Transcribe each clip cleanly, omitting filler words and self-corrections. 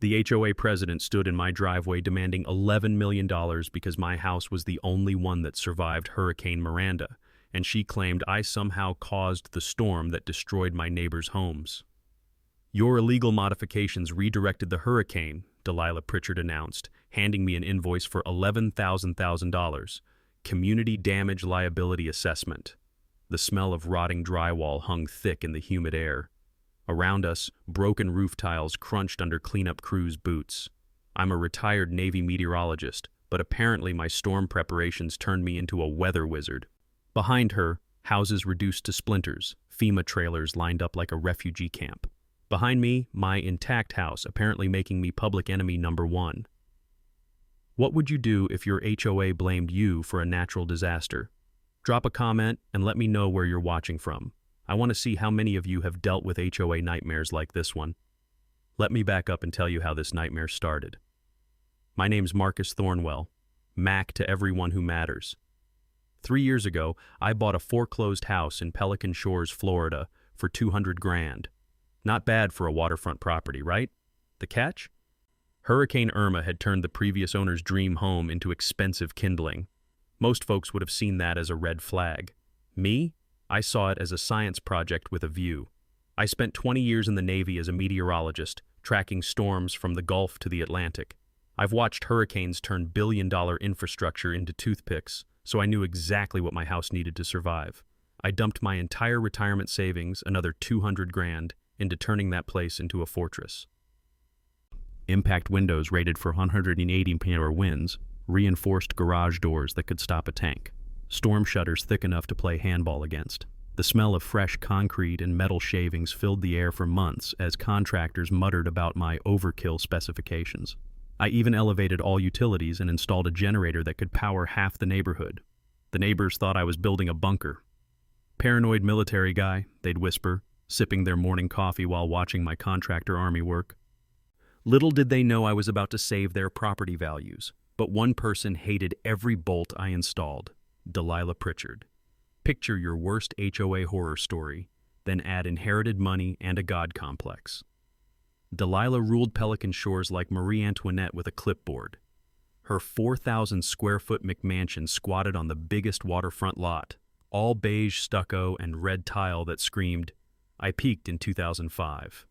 The HOA president stood in my driveway demanding $11 million because my house was the only one that survived Hurricane Miranda, and she claimed I somehow caused the storm that destroyed my neighbors' homes. "Your illegal modifications redirected the hurricane," Delilah Pritchard announced, handing me an invoice for $11,000, community damage liability assessment. The smell of rotting drywall hung thick in the humid air. Around us, broken roof tiles crunched under cleanup crews' boots. I'm a retired Navy meteorologist, but apparently my storm preparations turned me into a weather wizard. Behind her, houses reduced to splinters, FEMA trailers lined up like a refugee camp. Behind me, my intact house, apparently making me public enemy number one. What would you do if your HOA blamed you for a natural disaster? Drop a comment and let me know where you're watching from. I want to see how many of you have dealt with HOA nightmares like this one. Let me back up and tell you how this nightmare started. My name's Marcus Thornwell, Mac to everyone who matters. 3 years ago, I bought a foreclosed house in Pelican Shores, Florida for $200,000. Not bad for a waterfront property, right? The catch? Hurricane Irma had turned the previous owner's dream home into expensive kindling. Most folks would have seen that as a red flag. Me? I saw it as a science project with a view. I spent 20 years in the Navy as a meteorologist, tracking storms from the Gulf to the Atlantic. I've watched hurricanes turn billion-dollar infrastructure into toothpicks, so I knew exactly what my house needed to survive. I dumped my entire retirement savings, another $200,000, into turning that place into a fortress. Impact windows rated for 180 mph winds, reinforced garage doors that could stop a tank, storm shutters thick enough to play handball against. The smell of fresh concrete and metal shavings filled the air for months as contractors muttered about my overkill specifications. I even elevated all utilities and installed a generator that could power half the neighborhood. The neighbors thought I was building a bunker. "Paranoid military guy," they'd whisper, sipping their morning coffee while watching my contractor army work. Little did they know I was about to save their property values, but one person hated every bolt I installed: Delilah Pritchard. Picture your worst HOA horror story, then add inherited money and a god complex. Delilah ruled Pelican Shores like Marie Antoinette with a clipboard. Her 4,000-square-foot McMansion squatted on the biggest waterfront lot, all beige stucco and red tile that screamed, "I peaked in 2005.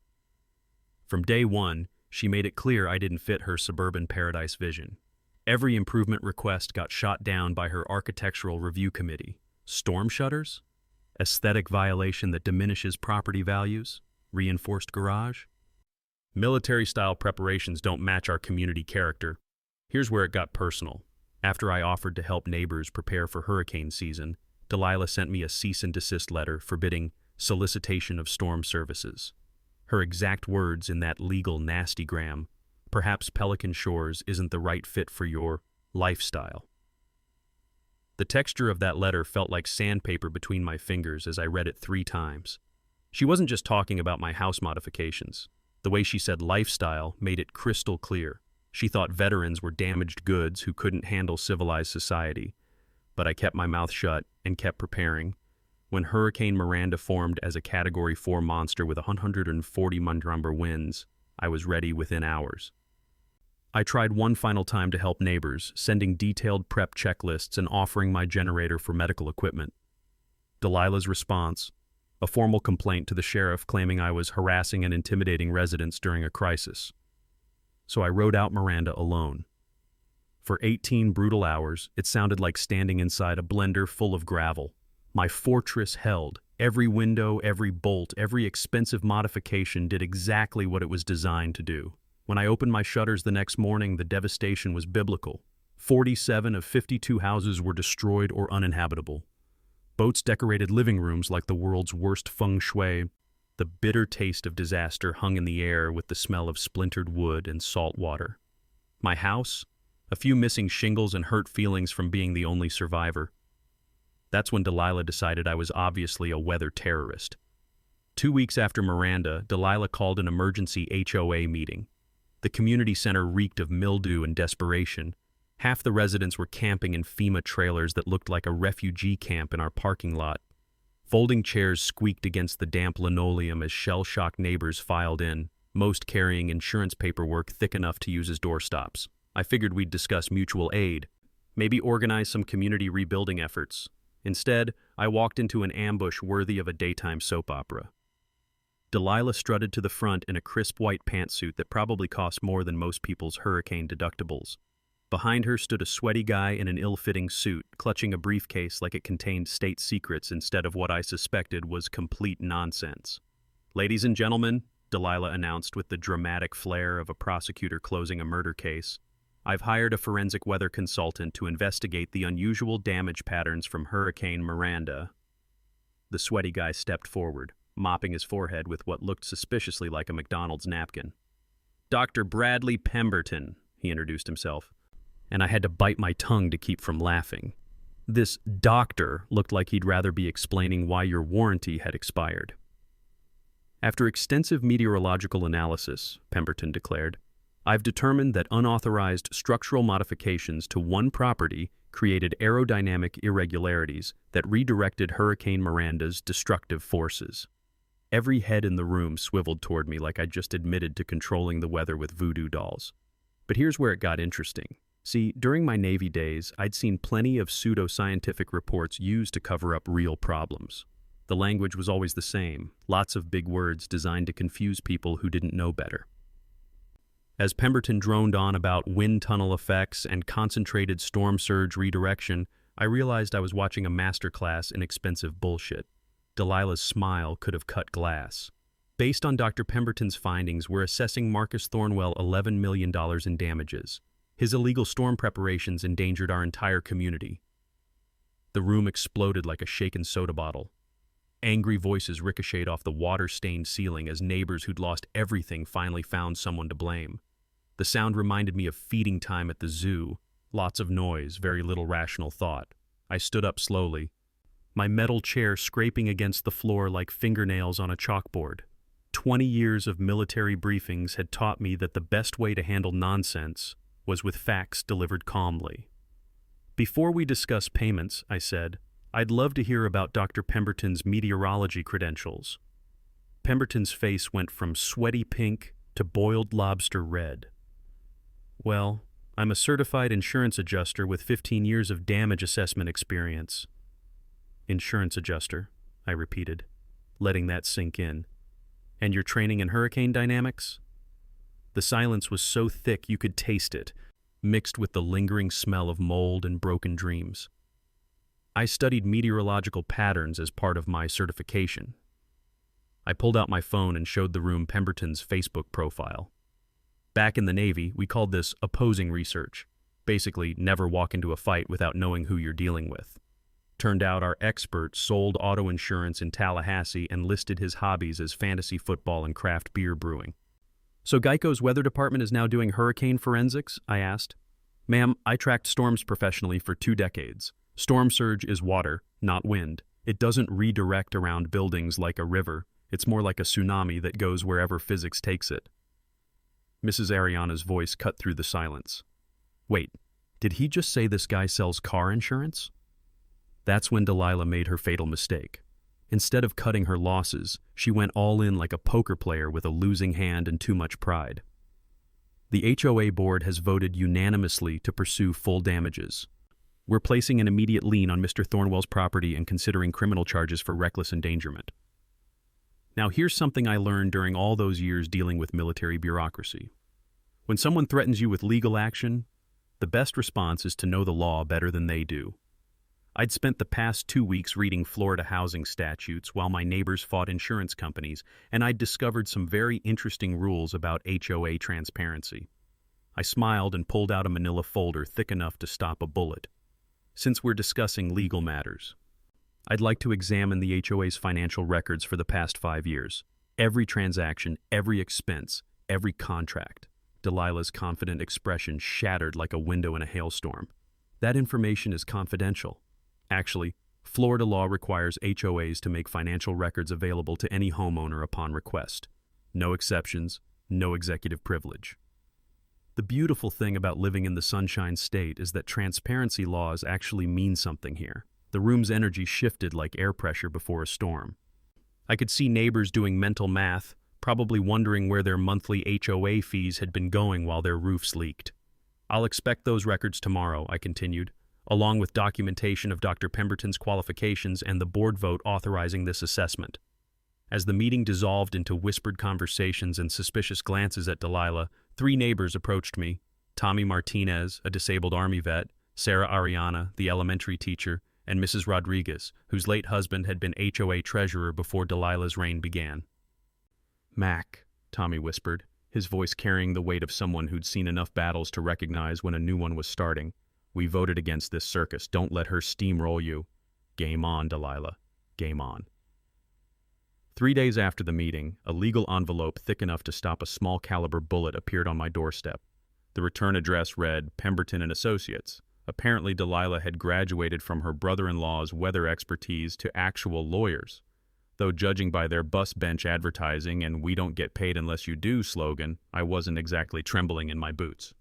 From day one, she made it clear I didn't fit her suburban paradise vision. Every improvement request got shot down by her architectural review committee. Storm shutters? Aesthetic violation that diminishes property values? Reinforced garage? Military-style preparations don't match our community character. Here's where it got personal. After I offered to help neighbors prepare for hurricane season, Delilah sent me a cease and desist letter forbidding solicitation of storm services. Her exact words in that legal nastygram: "Perhaps Pelican Shores isn't the right fit for your lifestyle." The texture of that letter felt like sandpaper between my fingers as I read it 3 times. She wasn't just talking about my house modifications. The way she said lifestyle made it crystal clear. She thought veterans were damaged goods who couldn't handle civilized society. But I kept my mouth shut and kept preparing. When Hurricane Miranda formed as a Category 4 monster with 140 mile-per-hour winds, I was ready within hours. I tried one final time to help neighbors, sending detailed prep checklists and offering my generator for medical equipment. Delilah's response: a formal complaint to the sheriff claiming I was harassing and intimidating residents during a crisis. So I rode out Miranda alone. For 18 brutal hours, it sounded like standing inside a blender full of gravel. My fortress held. Every window, every bolt, every expensive modification did exactly what it was designed to do. When I opened my shutters the next morning, the devastation was biblical. 47 of 52 houses were destroyed or uninhabitable. Boats decorated living rooms like the world's worst feng shui. The bitter taste of disaster hung in the air with the smell of splintered wood and salt water. My house? A few missing shingles and hurt feelings from being the only survivor. That's when Delilah decided I was obviously a weather terrorist. 2 weeks after Miranda, Delilah called an emergency HOA meeting. The community center reeked of mildew and desperation. Half the residents were camping in FEMA trailers that looked like a refugee camp in our parking lot. Folding chairs squeaked against the damp linoleum as shell-shocked neighbors filed in. most carrying insurance paperwork thick enough to use as doorstops. I figured we'd discuss mutual aid, maybe organize some community rebuilding efforts. Instead, I walked into an ambush worthy of a daytime soap opera. Delilah strutted to the front in a crisp white pantsuit that probably cost more than most people's hurricane deductibles. Behind her stood a sweaty guy in an ill-fitting suit, clutching a briefcase like it contained state secrets instead of what I suspected was complete nonsense. "Ladies and gentlemen," Delilah announced with the dramatic flair of a prosecutor closing a murder case, "I've hired a forensic weather consultant to investigate the unusual damage patterns from Hurricane Miranda." The sweaty guy stepped forward, mopping his forehead with what looked suspiciously like a McDonald's napkin. "Dr. Bradley Pemberton," he introduced himself, and I had to bite my tongue to keep from laughing. This doctor looked like he'd rather be explaining why your warranty had expired. "After extensive meteorological analysis," Pemberton declared, "I've determined that unauthorized structural modifications to one property created aerodynamic irregularities that redirected Hurricane Miranda's destructive forces." Every head in the room swiveled toward me like I'd just admitted to controlling the weather with voodoo dolls. But here's where it got interesting. See, during my Navy days, I'd seen plenty of pseudo-scientific reports used to cover up real problems. The language was always the same, lots of big words designed to confuse people who didn't know better. As Pemberton droned on about wind tunnel effects and concentrated storm surge redirection, I realized I was watching a masterclass in expensive bullshit. Delilah's smile could have cut glass. "Based on Dr. Pemberton's findings, we're assessing Marcus Thornwell $11 million in damages. His illegal storm preparations endangered our entire community." The room exploded like a shaken soda bottle. Angry voices ricocheted off the water-stained ceiling as neighbors who'd lost everything finally found someone to blame. The sound reminded me of feeding time at the zoo. Lots of noise, very little rational thought. I stood up slowly, my metal chair scraping against the floor like fingernails on a chalkboard. 20 years of military briefings had taught me that the best way to handle nonsense was with facts delivered calmly. "Before we discuss payments," I said, "I'd love to hear about Dr. Pemberton's meteorology credentials." Pemberton's face went from sweaty pink to boiled lobster red. "Well, I'm a certified insurance adjuster with 15 years of damage assessment experience." "Insurance adjuster," I repeated, letting that sink in. "And your training in hurricane dynamics?" The silence was so thick you could taste it, mixed with the lingering smell of mold and broken dreams. "I studied meteorological patterns as part of my certification." I pulled out my phone and showed the room Pemberton's Facebook profile. Back in the Navy, we called this opposing research. Basically, never walk into a fight without knowing who you're dealing with. Turned out our expert sold auto insurance in Tallahassee and listed his hobbies as fantasy football and craft beer brewing. "So Geico's weather department is now doing hurricane forensics?" I asked. "Ma'am, I tracked storms professionally for 2 decades. Storm surge is water, not wind. It doesn't redirect around buildings like a river. It's more like a tsunami that goes wherever physics takes it." Mrs. Ariana's voice cut through the silence. "Wait, did he just say this guy sells car insurance?" That's when Delilah made her fatal mistake. Instead of cutting her losses, she went all in like a poker player with a losing hand and too much pride. "The HOA board has voted unanimously to pursue full damages. We're placing an immediate lien on Mr. Thornwell's property and considering criminal charges for reckless endangerment." Now here's something I learned during all those years dealing with military bureaucracy. When someone threatens you with legal action, the best response is to know the law better than they do. I'd spent the past 2 weeks reading Florida housing statutes while my neighbors fought insurance companies, and I'd discovered some very interesting rules about HOA transparency. I smiled and pulled out a manila folder thick enough to stop a bullet. "Since we're discussing legal matters, I'd like to examine the HOA's financial records for the past 5 years. Every transaction, every expense, every contract." Delilah's confident expression shattered like a window in a hailstorm. "That information is confidential. Actually, Florida law requires HOAs to make financial records available to any homeowner upon request. No exceptions, no executive privilege." The beautiful thing about living in the Sunshine State is that transparency laws actually mean something here. The room's energy shifted like air pressure before a storm. I could see neighbors doing mental math, probably wondering where their monthly HOA fees had been going while their roofs leaked. "I'll expect those records tomorrow," I continued, along with documentation of Dr. Pemberton's qualifications and the board vote authorizing this assessment. As the meeting dissolved into whispered conversations and suspicious glances at Delilah, 3 neighbors approached me: Tommy Martinez, a disabled Army vet, Sarah Ariana, the elementary teacher, and Mrs. Rodriguez, whose late husband had been HOA treasurer before Delilah's reign began. "Mac," Tommy whispered, his voice carrying the weight of someone who'd seen enough battles to recognize when a new one was starting. "We voted against this circus. Don't let her steamroll you." "Game on, Delilah. Game on." 3 days after the meeting, a legal envelope thick enough to stop a small-caliber bullet appeared on my doorstep. The return address read, Pemberton and Associates. Apparently, Delilah had graduated from her brother-in-law's weather expertise to actual lawyers. Though judging by their bus bench advertising and "we don't get paid unless you do" slogan, I wasn't exactly trembling in my boots.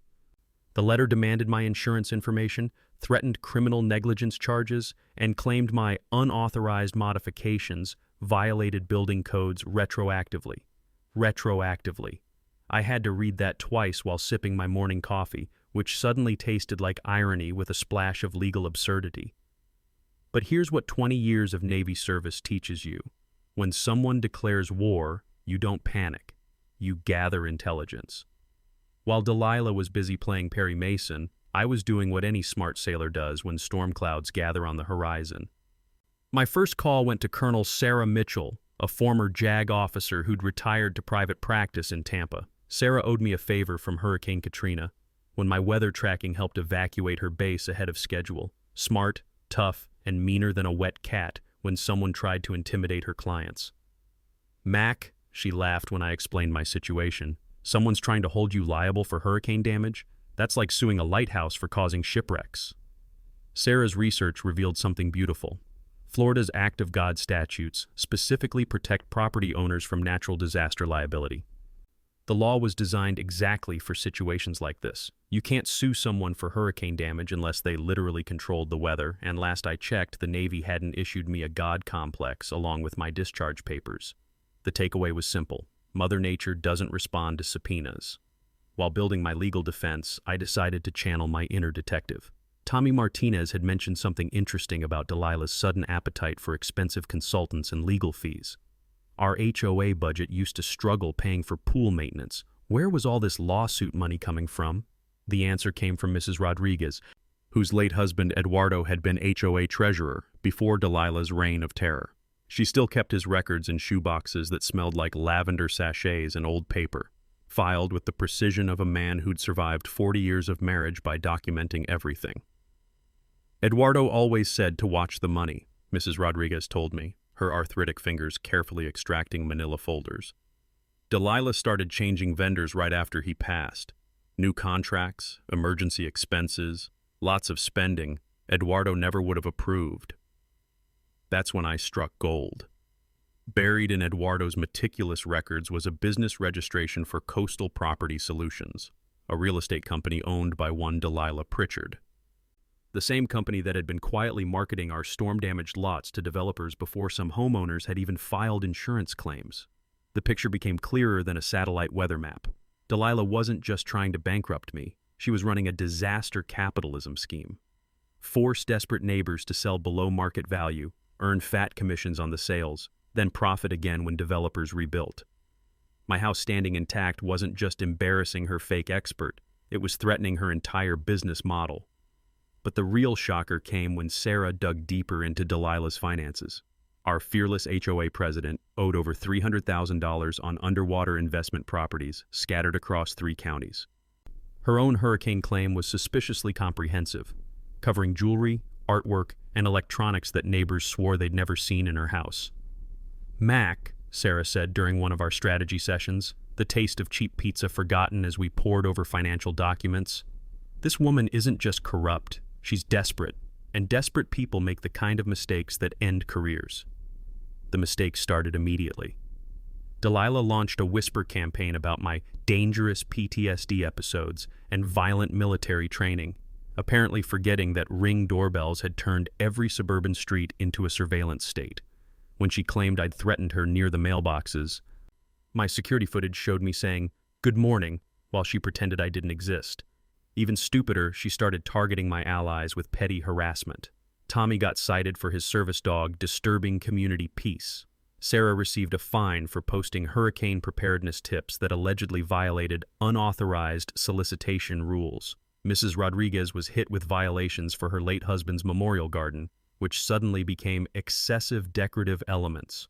The letter demanded my insurance information, threatened criminal negligence charges, and claimed my unauthorized modifications violated building codes retroactively. Retroactively. I had to read that twice while sipping my morning coffee, which suddenly tasted like irony with a splash of legal absurdity. But here's what 20 years of Navy service teaches you. When someone declares war, you don't panic. You gather intelligence. While Delilah was busy playing Perry Mason, I was doing what any smart sailor does when storm clouds gather on the horizon. My first call went to Colonel Sarah Mitchell, a former JAG officer who'd retired to private practice in Tampa. Sarah owed me a favor from Hurricane Katrina, when my weather tracking helped evacuate her base ahead of schedule. Smart, tough, and meaner than a wet cat when someone tried to intimidate her clients. "Mac," she laughed when I explained my situation, "someone's trying to hold you liable for hurricane damage? That's like suing a lighthouse for causing shipwrecks." Sarah's research revealed something beautiful. Florida's Act of God statutes specifically protect property owners from natural disaster liability. The law was designed exactly for situations like this. You can't sue someone for hurricane damage unless they literally controlled the weather, and last I checked, the Navy hadn't issued me a God complex along with my discharge papers. The takeaway was simple. Mother Nature doesn't respond to subpoenas. While building my legal defense, I decided to channel my inner detective. Tommy Martinez had mentioned something interesting about Delilah's sudden appetite for expensive consultants and legal fees. Our HOA budget used to struggle paying for pool maintenance. Where was all this lawsuit money coming from? The answer came from Mrs. Rodriguez, whose late husband Eduardo had been HOA treasurer before Delilah's reign of terror. She still kept his records in shoeboxes that smelled like lavender sachets and old paper, filed with the precision of a man who'd survived 40 years of marriage by documenting everything. Eduardo always said to watch the money, Mrs. Rodriguez told me, her arthritic fingers carefully extracting manila folders. Delilah started changing vendors right after he passed. New contracts, emergency expenses, lots of spending Eduardo never would have approved. That's when I struck gold. Buried in Eduardo's meticulous records was a business registration for Coastal Property Solutions, a real estate company owned by one Delilah Pritchard. The same company that had been quietly marketing our storm-damaged lots to developers before some homeowners had even filed insurance claims. The picture became clearer than a satellite weather map. Delilah wasn't just trying to bankrupt me. She was running a disaster capitalism scheme. Force desperate neighbors to sell below market value, earn fat commissions on the sales, then profit again when developers rebuilt. My house standing intact wasn't just embarrassing her fake expert, it was threatening her entire business model. But the real shocker came when Sarah dug deeper into Delilah's finances. Our fearless HOA president owed over $300,000 on underwater investment properties scattered across 3 counties. Her own hurricane claim was suspiciously comprehensive, covering jewelry, artwork, and electronics that neighbors swore they'd never seen in her house. "Mac," Sarah said during one of our strategy sessions, the taste of cheap pizza forgotten as we pored over financial documents, "this woman isn't just corrupt. She's desperate, and desperate people make the kind of mistakes that end careers." The mistakes started immediately. Delilah launched a whisper campaign about my dangerous PTSD episodes and violent military training, apparently forgetting that Ring doorbells had turned every suburban street into a surveillance state. When she claimed I'd threatened her near the mailboxes, My security footage showed me saying, "Good morning," while she pretended I didn't exist. Even stupider, she started targeting my allies with petty harassment. Tommy got cited for his service dog disturbing community peace. Sarah received a fine for posting hurricane preparedness tips that allegedly violated unauthorized solicitation rules. Mrs. Rodriguez was hit with violations for her late husband's memorial garden, which suddenly became excessive decorative elements.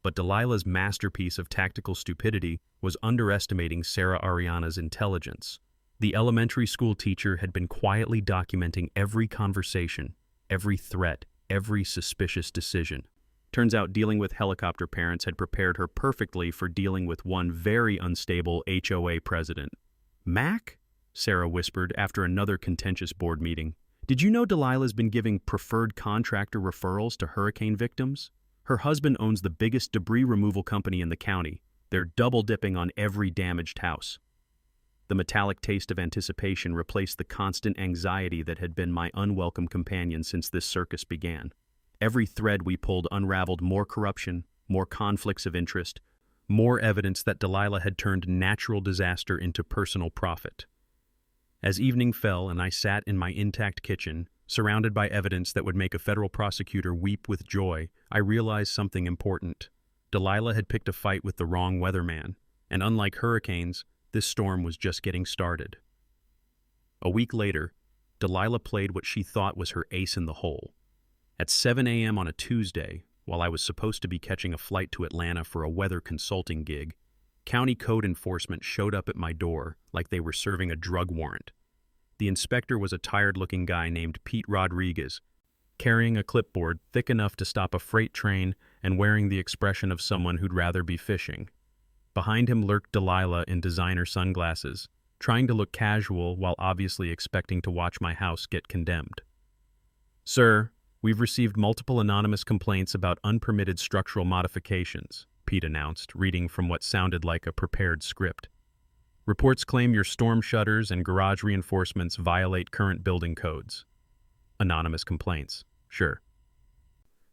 But Delilah's masterpiece of tactical stupidity was underestimating Sarah Ariana's intelligence. The elementary school teacher had been quietly documenting every conversation, every threat, every suspicious decision. Turns out dealing with helicopter parents had prepared her perfectly for dealing with one very unstable HOA president. "Mac?" Sarah whispered after another contentious board meeting. "Did you know Delilah's been giving preferred contractor referrals to hurricane victims? Her husband owns the biggest debris removal company in the county. They're double-dipping on every damaged house." The metallic taste of anticipation replaced the constant anxiety that had been my unwelcome companion since this circus began. Every thread we pulled unraveled more corruption, more conflicts of interest, more evidence that Delilah had turned natural disaster into personal profit. As evening fell and I sat in my intact kitchen, surrounded by evidence that would make a federal prosecutor weep with joy, I realized something important. Delilah had picked a fight with the wrong weatherman, and unlike hurricanes, this storm was just getting started. A week later, Delilah played what she thought was her ace in the hole. At 7 a.m. on a Tuesday, while I was supposed to be catching a flight to Atlanta for a weather consulting gig, county code enforcement showed up at my door like they were serving a drug warrant. The inspector was a tired-looking guy named Pete Rodriguez, carrying a clipboard thick enough to stop a freight train and wearing the expression of someone who'd rather be fishing. Behind him lurked Delilah in designer sunglasses, trying to look casual while obviously expecting to watch my house get condemned. "Sir, we've received multiple anonymous complaints about unpermitted structural modifications," Pete announced, reading from what sounded like a prepared script. "Reports claim your storm shutters and garage reinforcements violate current building codes." Anonymous complaints, sure.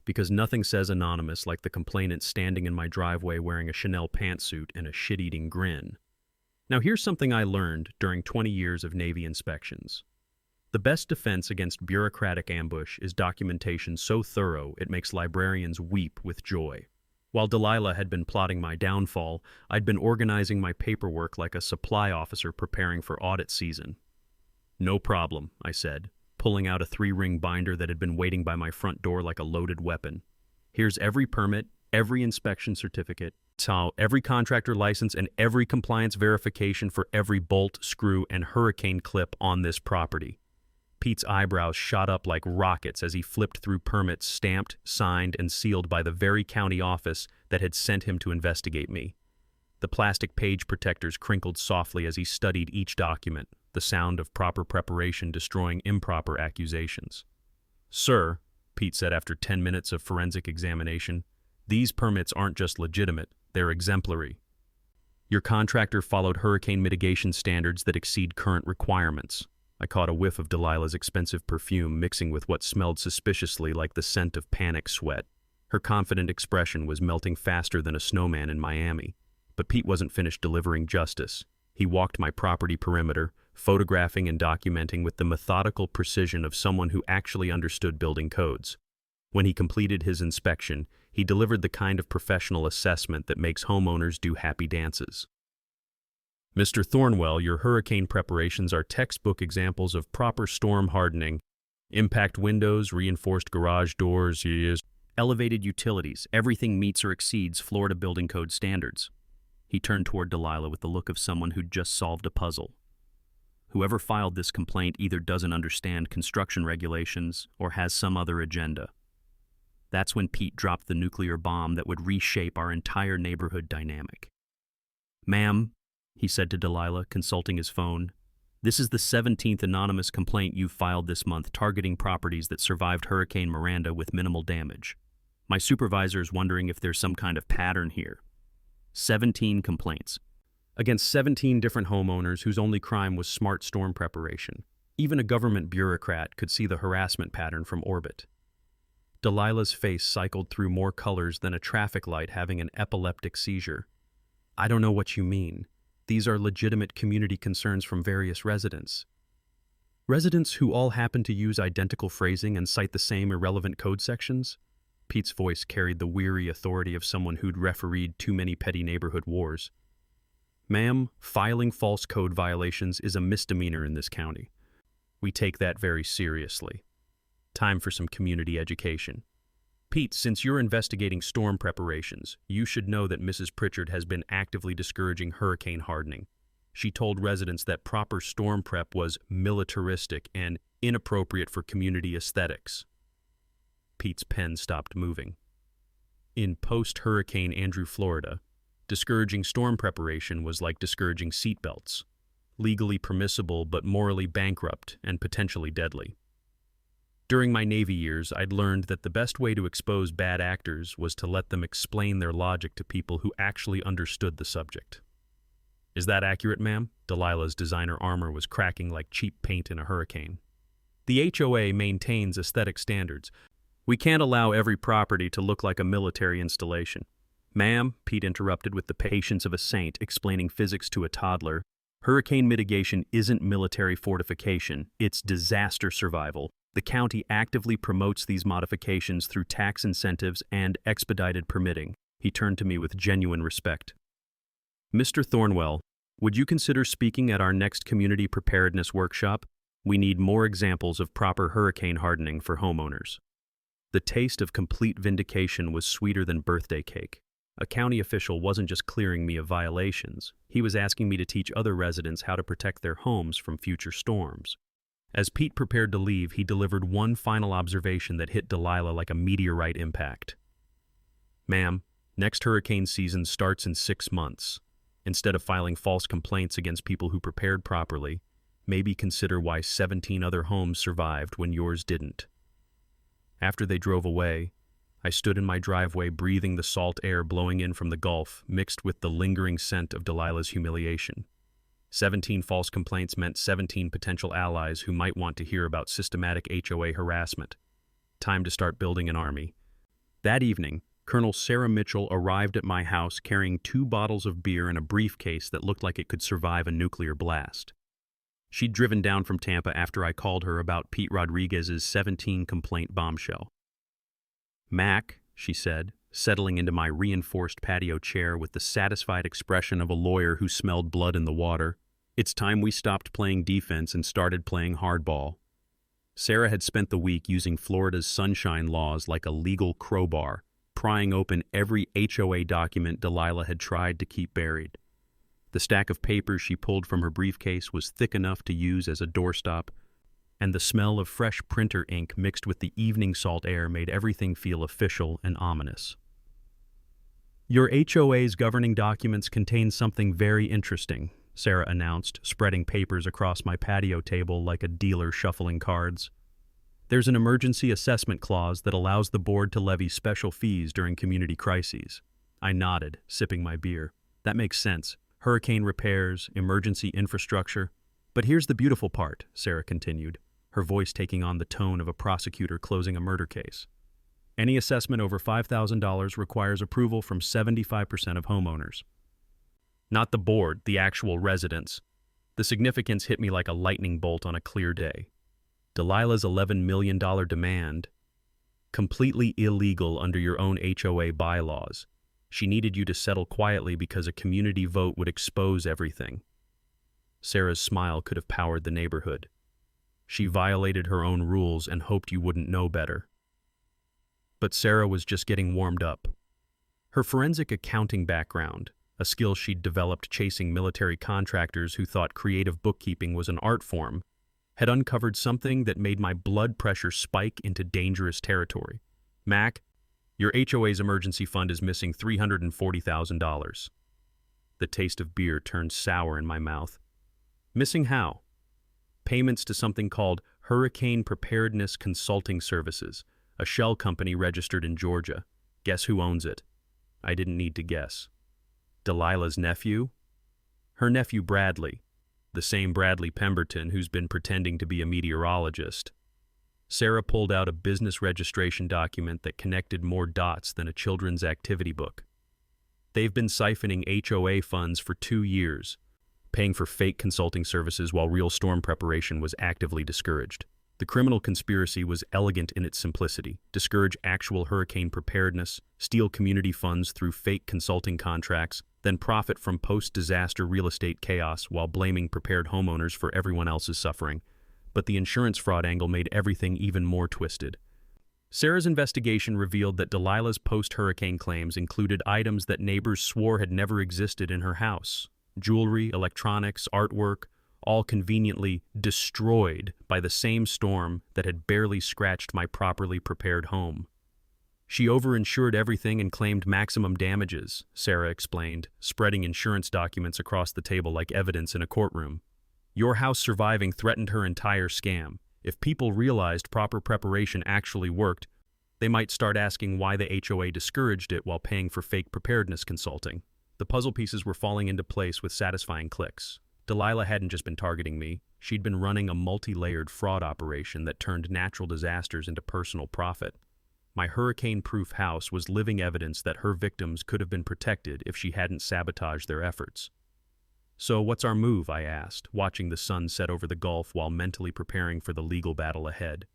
Because nothing says anonymous like the complainant standing in my driveway wearing a Chanel pantsuit and a shit-eating grin. Now here's something I learned during 20 years of Navy inspections. The best defense against bureaucratic ambush is documentation so thorough it makes librarians weep with joy. While Delilah had been plotting my downfall, I'd been organizing my paperwork like a supply officer preparing for audit season. "No problem," I said, pulling out a 3-ring binder that had been waiting by my front door like a loaded weapon. "Here's every permit, every inspection certificate, every contractor license, and every compliance verification for every bolt, screw, and hurricane clip on this property." Pete's eyebrows shot up like rockets as he flipped through permits stamped, signed, and sealed by the very county office that had sent him to investigate me. The plastic page protectors crinkled softly as he studied each document, the sound of proper preparation destroying improper accusations. "Sir," Pete said after 10 minutes of forensic examination, "these permits aren't just legitimate, they're exemplary. Your contractor followed hurricane mitigation standards that exceed current requirements." I caught a whiff of Delilah's expensive perfume mixing with what smelled suspiciously like the scent of panic sweat. Her confident expression was melting faster than a snowman in Miami. But Pete wasn't finished delivering justice. He walked my property perimeter, photographing and documenting with the methodical precision of someone who actually understood building codes. When he completed his inspection, he delivered the kind of professional assessment that makes homeowners do happy dances. "Mr. Thornwell, your hurricane preparations are textbook examples of proper storm hardening. Impact windows, reinforced garage doors, elevated utilities, everything meets or exceeds Florida building code standards." He turned toward Delilah with the look of someone who'd just solved a puzzle. "Whoever filed this complaint either doesn't understand construction regulations or has some other agenda." That's when Pete dropped the nuclear bomb that would reshape our entire neighborhood dynamic. "Ma'am," he said to Delilah, consulting his phone, "this is the 17th anonymous complaint you've filed this month targeting properties that survived Hurricane Miranda with minimal damage. My supervisor is wondering if there's some kind of pattern here. 17 complaints. Against 17 different homeowners whose only crime was smart storm preparation. Even a government bureaucrat could see the harassment pattern from orbit." Delilah's face cycled through more colors than a traffic light having an epileptic seizure. I don't know what you mean. These are legitimate community concerns from various residents. Residents who all happen to use identical phrasing and cite the same irrelevant code sections? Pete's voice carried the weary authority of someone who'd refereed too many petty neighborhood wars. Ma'am, filing false code violations is a misdemeanor in this county. We take that very seriously. Time for some community education. Pete, since you're investigating storm preparations, you should know that Mrs. Pritchard has been actively discouraging hurricane hardening. She told residents that proper storm prep was militaristic and inappropriate for community aesthetics. Pete's pen stopped moving. In post-Hurricane Andrew, Florida, discouraging storm preparation was like discouraging seatbelts, legally permissible but morally bankrupt and potentially deadly. During my Navy years, I'd learned that the best way to expose bad actors was to let them explain their logic to people who actually understood the subject. Is that accurate, ma'am? Delilah's designer armor was cracking like cheap paint in a hurricane. The HOA maintains aesthetic standards. We can't allow every property to look like a military installation. Ma'am, Pete interrupted with the patience of a saint explaining physics to a toddler, hurricane mitigation isn't military fortification, it's disaster survival. The county actively promotes these modifications through tax incentives and expedited permitting. He turned to me with genuine respect. Mr. Thornwell, would you consider speaking at our next community preparedness workshop? We need more examples of proper hurricane hardening for homeowners. The taste of complete vindication was sweeter than birthday cake. A county official wasn't just clearing me of violations. He was asking me to teach other residents how to protect their homes from future storms. As Pete prepared to leave, he delivered one final observation that hit Delilah like a meteorite impact. Ma'am, next hurricane season starts in 6 months. Instead of filing false complaints against people who prepared properly, maybe consider why 17 other homes survived when yours didn't. After they drove away, I stood in my driveway breathing the salt air blowing in from the Gulf, mixed with the lingering scent of Delilah's humiliation. 17 false complaints meant 17 potential allies who might want to hear about systematic HOA harassment. Time to start building an army. That evening, Colonel Sarah Mitchell arrived at my house carrying 2 bottles of beer and a briefcase that looked like it could survive a nuclear blast. She'd driven down from Tampa after I called her about Pete Rodriguez's 17-complaint bombshell. Mac, she said, settling into my reinforced patio chair with the satisfied expression of a lawyer who smelled blood in the water, it's time we stopped playing defense and started playing hardball. Sarah had spent the week using Florida's sunshine laws like a legal crowbar, prying open every HOA document Delilah had tried to keep buried. The stack of papers she pulled from her briefcase was thick enough to use as a doorstop, and the smell of fresh printer ink mixed with the evening salt air made everything feel official and ominous. Your HOA's governing documents contain something very interesting, Sarah announced, spreading papers across my patio table like a dealer shuffling cards. There's an emergency assessment clause that allows the board to levy special fees during community crises. I nodded, sipping my beer. That makes sense. Hurricane repairs, emergency infrastructure. But here's the beautiful part, Sarah continued, her voice taking on the tone of a prosecutor closing a murder case. Any assessment over $5,000 requires approval from 75% of homeowners. Not the board, the actual residents. The significance hit me like a lightning bolt on a clear day. Delilah's $11 million demand, completely illegal under your own HOA bylaws. She needed you to settle quietly because a community vote would expose everything. Sarah's smile could have powered the neighborhood. She violated her own rules and hoped you wouldn't know better. But Sarah was just getting warmed up. Her forensic accounting background, a skill she'd developed chasing military contractors who thought creative bookkeeping was an art form, had uncovered something that made my blood pressure spike into dangerous territory. Mac, your HOA's emergency fund is missing $340,000. The taste of beer turned sour in my mouth. Missing how? Payments to something called Hurricane Preparedness Consulting Services, a shell company registered in Georgia. Guess who owns it? I didn't need to guess. Delilah's nephew? Her nephew Bradley, the same Bradley Pemberton who's been pretending to be a meteorologist. Sarah pulled out a business registration document that connected more dots than a children's activity book. They've been siphoning HOA funds for 2 years, paying for fake consulting services while real storm preparation was actively discouraged. The criminal conspiracy was elegant in its simplicity: discourage actual hurricane preparedness, steal community funds through fake consulting contracts, then profit from post-disaster real estate chaos while blaming prepared homeowners for everyone else's suffering. But the insurance fraud angle made everything even more twisted. Sarah's investigation revealed that Delilah's post-hurricane claims included items that neighbors swore had never existed in her house: jewelry, electronics, artwork, all conveniently destroyed by the same storm that had barely scratched my properly prepared home. She overinsured everything and claimed maximum damages, Sarah explained, spreading insurance documents across the table like evidence in a courtroom. Your house surviving threatened her entire scam. If people realized proper preparation actually worked, they might start asking why the HOA discouraged it while paying for fake preparedness consulting. The puzzle pieces were falling into place with satisfying clicks. Delilah hadn't just been targeting me, she'd been running a multi-layered fraud operation that turned natural disasters into personal profit. My hurricane-proof house was living evidence that her victims could have been protected if she hadn't sabotaged their efforts. So what's our move? I asked, watching the sun set over the Gulf while mentally preparing for the legal battle ahead.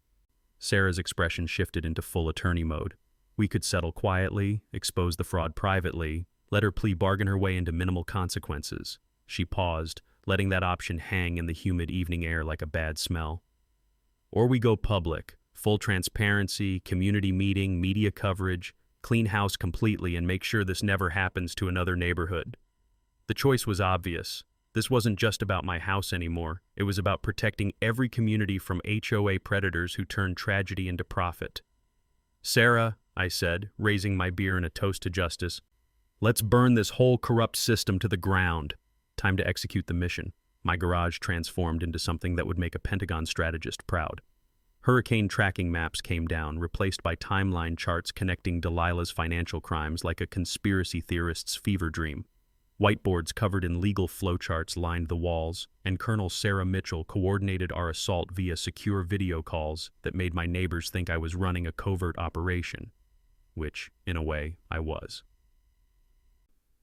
Sarah's expression shifted into full attorney mode. We could settle quietly, expose the fraud privately, let her plea bargain her way into minimal consequences. She paused, letting that option hang in the humid evening air like a bad smell. Or we go public, full transparency, community meeting, media coverage, clean house completely and make sure this never happens to another neighborhood. The choice was obvious. This wasn't just about my house anymore. It was about protecting every community from HOA predators who turned tragedy into profit. Sarah, I said, raising my beer in a toast to justice, let's burn this whole corrupt system to the ground. Time to execute the mission. My garage transformed into something that would make a Pentagon strategist proud. Hurricane tracking maps came down, replaced by timeline charts connecting Delilah's financial crimes like a conspiracy theorist's fever dream. Whiteboards covered in legal flowcharts lined the walls, and Colonel Sarah Mitchell coordinated our assault via secure video calls that made my neighbors think I was running a covert operation, which, in a way, I was.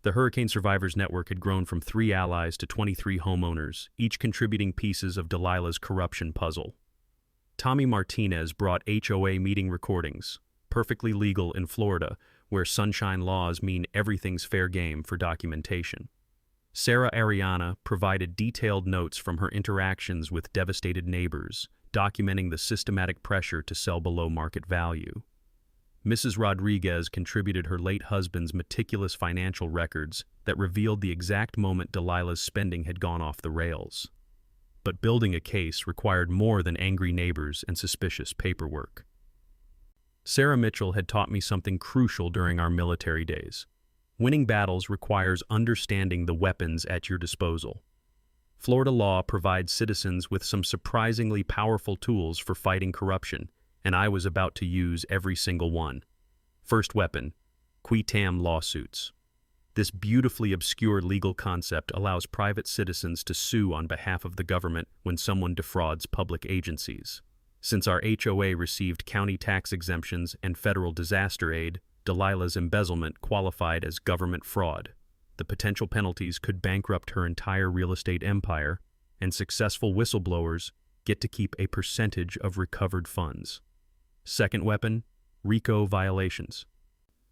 The Hurricane Survivors Network had grown from 3 allies to 23 homeowners, each contributing pieces of Delilah's corruption puzzle. Tommy Martinez brought HOA meeting recordings, perfectly legal in Florida, where sunshine laws mean everything's fair game for documentation. Sarah Ariana provided detailed notes from her interactions with devastated neighbors, documenting the systematic pressure to sell below market value. Mrs. Rodriguez contributed her late husband's meticulous financial records that revealed the exact moment Delilah's spending had gone off the rails. But building a case required more than angry neighbors and suspicious paperwork. Sarah Mitchell had taught me something crucial during our military days. Winning battles requires understanding the weapons at your disposal. Florida law provides citizens with some surprisingly powerful tools for fighting corruption, and I was about to use every single one. First weapon, qui tam lawsuits. This beautifully obscure legal concept allows private citizens to sue on behalf of the government when someone defrauds public agencies. Since our HOA received county tax exemptions and federal disaster aid, Delilah's embezzlement qualified as government fraud. The potential penalties could bankrupt her entire real estate empire, and successful whistleblowers get to keep a percentage of recovered funds. Second weapon, RICO violations.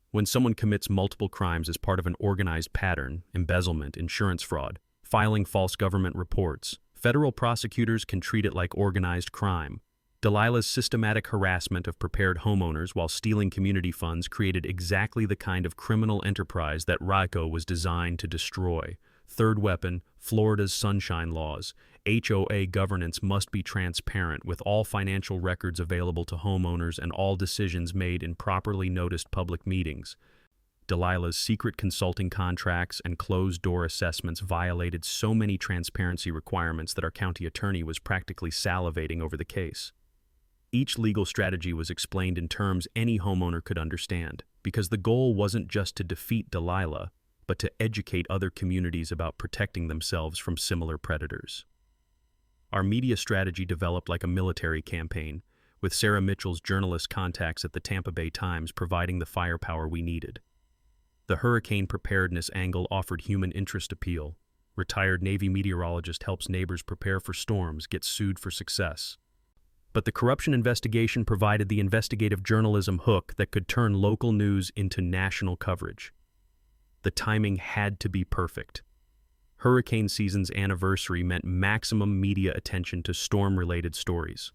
When someone commits multiple crimes as part of an organized pattern, embezzlement, insurance fraud, filing false government reports, federal prosecutors can treat it like organized crime. Delilah's systematic harassment of prepared homeowners while stealing community funds created exactly the kind of criminal enterprise that RICO was designed to destroy. Third weapon, Florida's sunshine laws. HOA governance must be transparent, with all financial records available to homeowners and all decisions made in properly noticed public meetings. Delilah's secret consulting contracts and closed-door assessments violated so many transparency requirements that our county attorney was practically salivating over the case. Each legal strategy was explained in terms any homeowner could understand, because the goal wasn't just to defeat Delilah, but to educate other communities about protecting themselves from similar predators. Our media strategy developed like a military campaign, with Sarah Mitchell's journalist contacts at the Tampa Bay Times providing the firepower we needed. The hurricane preparedness angle offered human interest appeal. Retired Navy meteorologist helps neighbors prepare for storms, gets sued for success. But the corruption investigation provided the investigative journalism hook that could turn local news into national coverage. The timing had to be perfect. Hurricane season's anniversary meant maximum media attention to storm-related stories.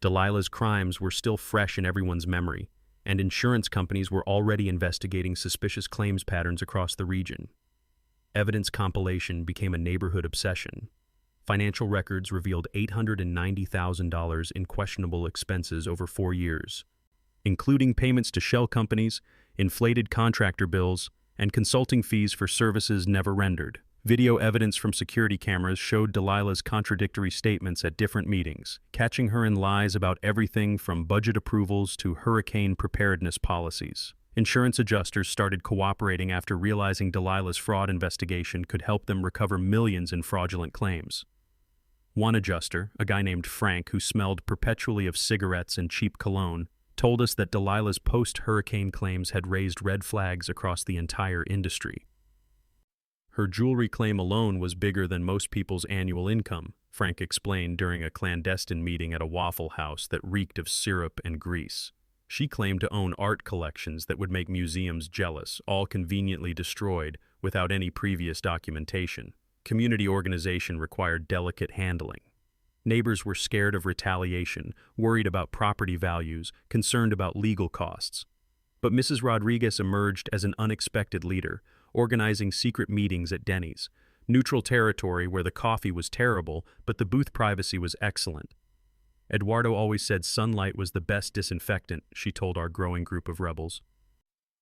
Delilah's crimes were still fresh in everyone's memory, and insurance companies were already investigating suspicious claims patterns across the region. Evidence compilation became a neighborhood obsession. Financial records revealed $890,000 in questionable expenses over 4 years, including payments to shell companies, inflated contractor bills, and consulting fees for services never rendered. Video evidence from security cameras showed Delilah's contradictory statements at different meetings, catching her in lies about everything from budget approvals to hurricane preparedness policies. Insurance adjusters started cooperating after realizing Delilah's fraud investigation could help them recover millions in fraudulent claims. One adjuster, a guy named Frank who smelled perpetually of cigarettes and cheap cologne, told us that Delilah's post-hurricane claims had raised red flags across the entire industry. Her jewelry claim alone was bigger than most people's annual income, Frank explained during a clandestine meeting at a Waffle House that reeked of syrup and grease. She claimed to own art collections that would make museums jealous, all conveniently destroyed without any previous documentation. Community organization required delicate handling. Neighbors were scared of retaliation, worried about property values, concerned about legal costs. But Mrs. Rodriguez emerged as an unexpected leader, organizing secret meetings at Denny's, neutral territory where the coffee was terrible, but the booth privacy was excellent. Eduardo always said sunlight was the best disinfectant, she told our growing group of rebels.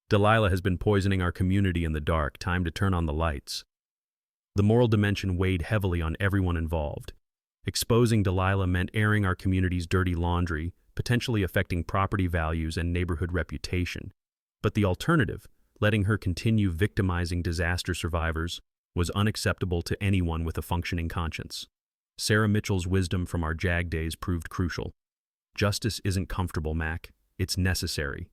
Delilah has been poisoning our community in the dark, time to turn on the lights. The moral dimension weighed heavily on everyone involved. Exposing Delilah meant airing our community's dirty laundry, potentially affecting property values and neighborhood reputation. But the alternative, letting her continue victimizing disaster survivors, was unacceptable to anyone with a functioning conscience. Sarah Mitchell's wisdom from our JAG days proved crucial. Justice isn't comfortable, Mac. It's necessary.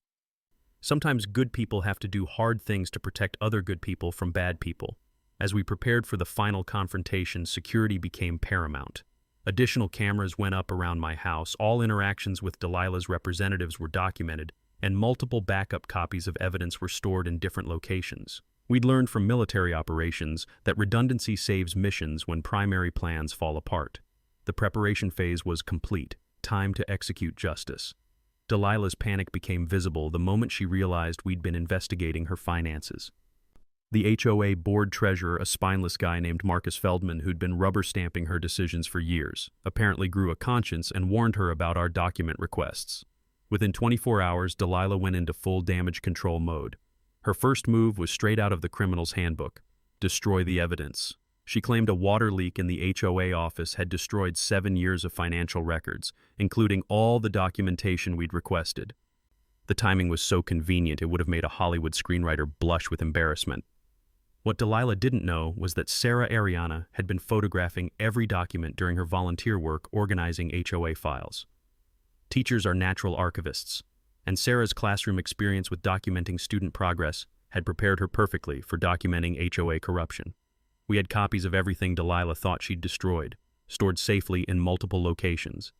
Sometimes good people have to do hard things to protect other good people from bad people. As we prepared for the final confrontation, security became paramount. Additional cameras went up around my house, all interactions with Delilah's representatives were documented, and multiple backup copies of evidence were stored in different locations. We'd learned from military operations that redundancy saves missions when primary plans fall apart. The preparation phase was complete, time to execute justice. Delilah's panic became visible the moment she realized we'd been investigating her finances. The HOA board treasurer, a spineless guy named Marcus Feldman who'd been rubber stamping her decisions for years, apparently grew a conscience and warned her about our document requests. Within 24 hours, Delilah went into full damage control mode. Her first move was straight out of the criminal's handbook: destroy the evidence. She claimed a water leak in the HOA office had destroyed 7 years of financial records, including all the documentation we'd requested. The timing was so convenient it would have made a Hollywood screenwriter blush with embarrassment. What Delilah didn't know was that Sarah Ariana had been photographing every document during her volunteer work organizing HOA files. Teachers are natural archivists, and Sarah's classroom experience with documenting student progress had prepared her perfectly for documenting HOA corruption. We had copies of everything Delilah thought she'd destroyed, stored safely in multiple locations.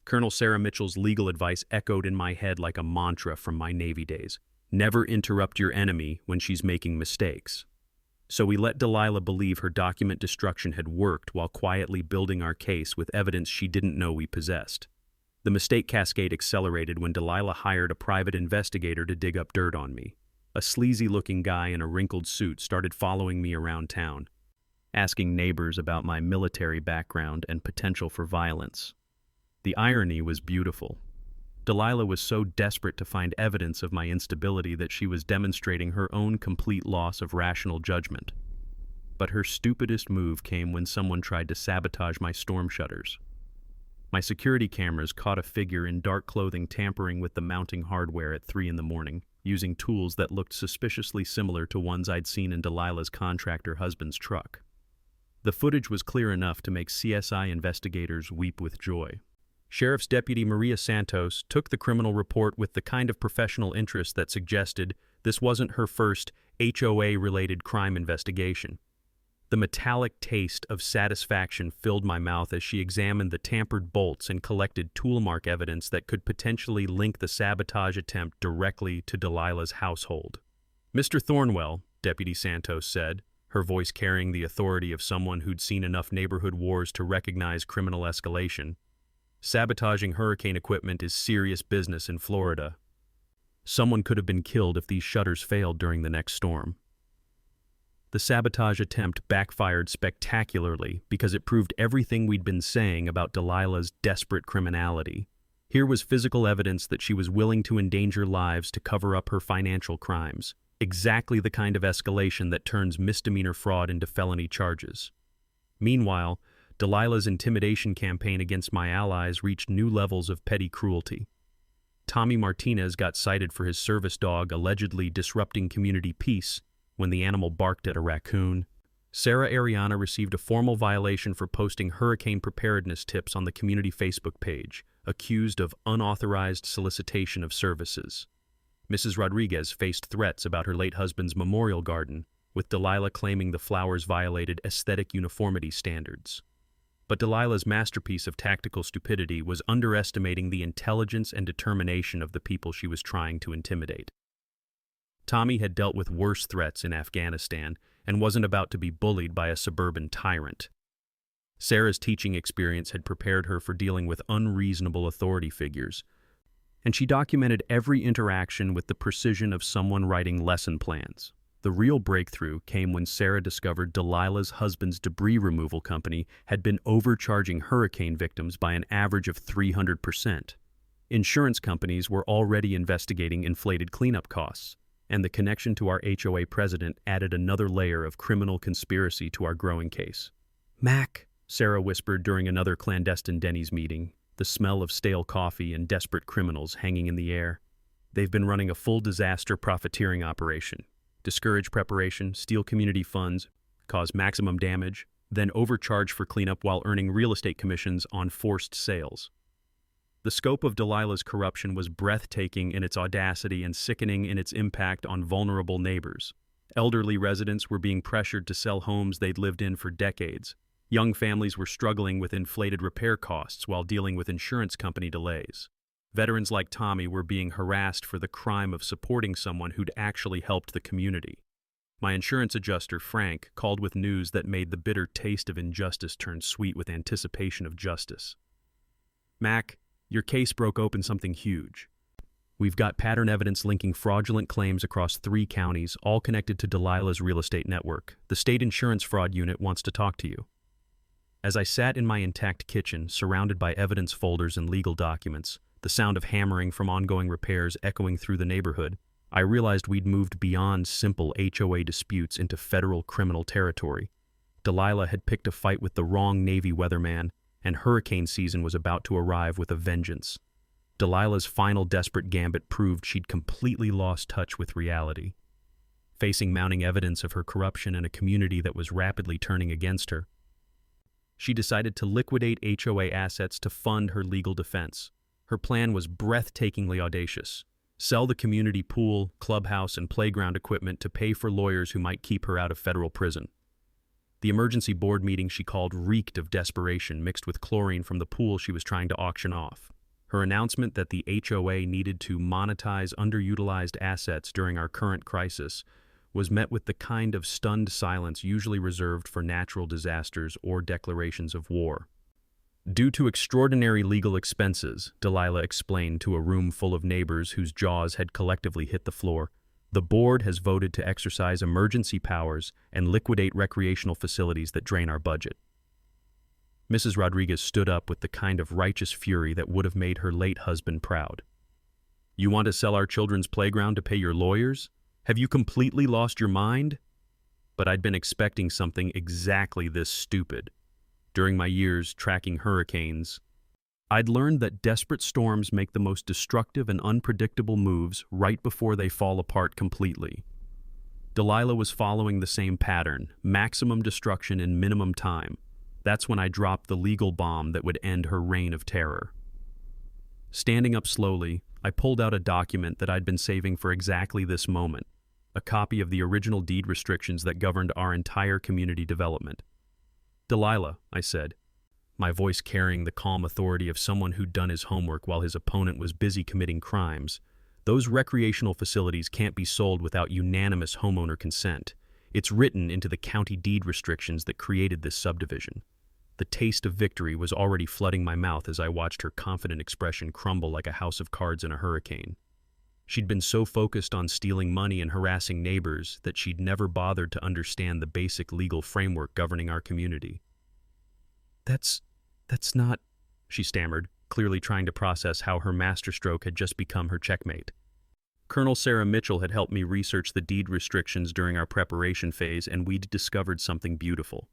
Colonel Sarah Mitchell's legal advice echoed in my head like a mantra from my Navy days. Never interrupt your enemy when she's making mistakes. So we let Delilah believe her document destruction had worked while quietly building our case with evidence she didn't know we possessed. The mistake cascade accelerated when Delilah hired a private investigator to dig up dirt on me. A sleazy-looking guy in a wrinkled suit started following me around town, asking neighbors about my military background and potential for violence. The irony was beautiful. Delilah was so desperate to find evidence of my instability that she was demonstrating her own complete loss of rational judgment. But her stupidest move came when someone tried to sabotage my storm shutters. My security cameras caught a figure in dark clothing tampering with the mounting hardware at 3 a.m, using tools that looked suspiciously similar to ones I'd seen in Delilah's contractor husband's truck. The footage was clear enough to make CSI investigators weep with joy. Sheriff's Deputy Maria Santos took the criminal report with the kind of professional interest that suggested this wasn't her first HOA-related crime investigation. The metallic taste of satisfaction filled my mouth as she examined the tampered bolts and collected toolmark evidence that could potentially link the sabotage attempt directly to Delilah's household. "Mr. Thornwell," Deputy Santos said, her voice carrying the authority of someone who'd seen enough neighborhood wars to recognize criminal escalation, "sabotaging hurricane equipment is serious business in Florida. Someone could have been killed if these shutters failed during the next storm." The sabotage attempt backfired spectacularly because it proved everything we'd been saying about Delilah's desperate criminality. Here was physical evidence that she was willing to endanger lives to cover up her financial crimes, exactly the kind of escalation that turns misdemeanor fraud into felony charges. Meanwhile, Delilah's intimidation campaign against my allies reached new levels of petty cruelty. Tommy Martinez got cited for his service dog allegedly disrupting community peace when the animal barked at a raccoon. Sarah Ariana received a formal violation for posting hurricane preparedness tips on the community Facebook page, accused of unauthorized solicitation of services. Mrs. Rodriguez faced threats about her late husband's memorial garden, with Delilah claiming the flowers violated aesthetic uniformity standards. But Delilah's masterpiece of tactical stupidity was underestimating the intelligence and determination of the people she was trying to intimidate. Tommy had dealt with worse threats in Afghanistan and wasn't about to be bullied by a suburban tyrant. Sarah's teaching experience had prepared her for dealing with unreasonable authority figures, and she documented every interaction with the precision of someone writing lesson plans. The real breakthrough came when Sarah discovered Delilah's husband's debris removal company had been overcharging hurricane victims by an average of 300%. Insurance companies were already investigating inflated cleanup costs, and the connection to our HOA president added another layer of criminal conspiracy to our growing case. "Mac," Sarah whispered during another clandestine Denny's meeting, the smell of stale coffee and desperate criminals hanging in the air. "They've been running a full disaster profiteering operation. Discourage preparation, steal community funds, cause maximum damage, then overcharge for cleanup while earning real estate commissions on forced sales." The scope of Delilah's corruption was breathtaking in its audacity and sickening in its impact on vulnerable neighbors. Elderly residents were being pressured to sell homes they'd lived in for decades. Young families were struggling with inflated repair costs while dealing with insurance company delays. Veterans like Tommy were being harassed for the crime of supporting someone who'd actually helped the community. My insurance adjuster, Frank, called with news that made the bitter taste of injustice turn sweet with anticipation of justice. "Mac, your case broke open something huge. We've got pattern evidence linking fraudulent claims across 3 counties, all connected to Delilah's real estate network. The state insurance fraud unit wants to talk to you." As I sat in my intact kitchen, surrounded by evidence folders and legal documents, the sound of hammering from ongoing repairs echoing through the neighborhood, I realized we'd moved beyond simple HOA disputes into federal criminal territory. Delilah had picked a fight with the wrong Navy weatherman, and hurricane season was about to arrive with a vengeance. Delilah's final desperate gambit proved she'd completely lost touch with reality. Facing mounting evidence of her corruption in a community that was rapidly turning against her, she decided to liquidate HOA assets to fund her legal defense. Her plan was breathtakingly audacious. Sell the community pool, clubhouse, and playground equipment to pay for lawyers who might keep her out of federal prison. The emergency board meeting she called reeked of desperation mixed with chlorine from the pool she was trying to auction off. Her announcement that the HOA needed to monetize underutilized assets during our current crisis was met with the kind of stunned silence usually reserved for natural disasters or declarations of war. "Due to extraordinary legal expenses," Delilah explained to a room full of neighbors whose jaws had collectively hit the floor, "the board has voted to exercise emergency powers and liquidate recreational facilities that drain our budget." Mrs. Rodriguez stood up with the kind of righteous fury that would have made her late husband proud. "You want to sell our children's playground to pay your lawyers? Have you completely lost your mind?" But I'd been expecting something exactly this stupid. During my years tracking hurricanes, I'd learned that desperate storms make the most destructive and unpredictable moves right before they fall apart completely. Delilah was following the same pattern, maximum destruction in minimum time. That's when I dropped the legal bomb that would end her reign of terror. Standing up slowly, I pulled out a document that I'd been saving for exactly this moment, a copy of the original deed restrictions that governed our entire community development. "Delilah," I said, my voice carrying the calm authority of someone who'd done his homework while his opponent was busy committing crimes, "those recreational facilities can't be sold without unanimous homeowner consent. It's written into the county deed restrictions that created this subdivision." The taste of victory was already flooding my mouth as I watched her confident expression crumble like a house of cards in a hurricane. She'd been so focused on stealing money and harassing neighbors that she'd never bothered to understand the basic legal framework governing our community. That's not," she stammered, clearly trying to process how her masterstroke had just become her checkmate. Colonel Sarah Mitchell had helped me research the deed restrictions during our preparation phase, and we'd discovered something beautiful.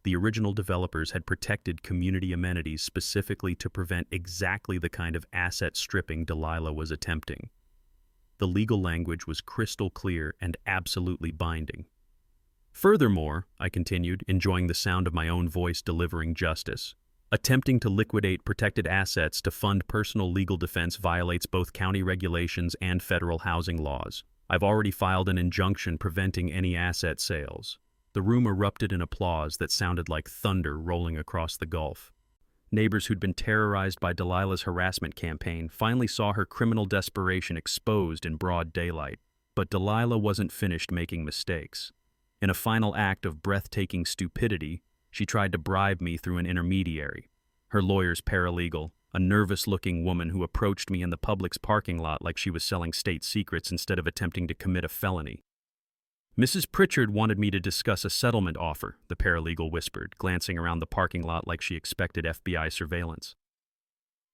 The original developers had protected community amenities specifically to prevent exactly the kind of asset stripping Delilah was attempting. The legal language was crystal clear and absolutely binding. "Furthermore," I continued, enjoying the sound of my own voice delivering justice, "attempting to liquidate protected assets to fund personal legal defense violates both county regulations and federal housing laws. I've already filed an injunction preventing any asset sales." The room erupted in applause that sounded like thunder rolling across the Gulf. Neighbors who'd been terrorized by Delilah's harassment campaign finally saw her criminal desperation exposed in broad daylight. But Delilah wasn't finished making mistakes. In a final act of breathtaking stupidity, she tried to bribe me through an intermediary, her lawyer's paralegal, a nervous-looking woman who approached me in the Publix parking lot like she was selling state secrets instead of attempting to commit a felony. "Mrs. Pritchard wanted me to discuss a settlement offer," the paralegal whispered, glancing around the parking lot like she expected FBI surveillance.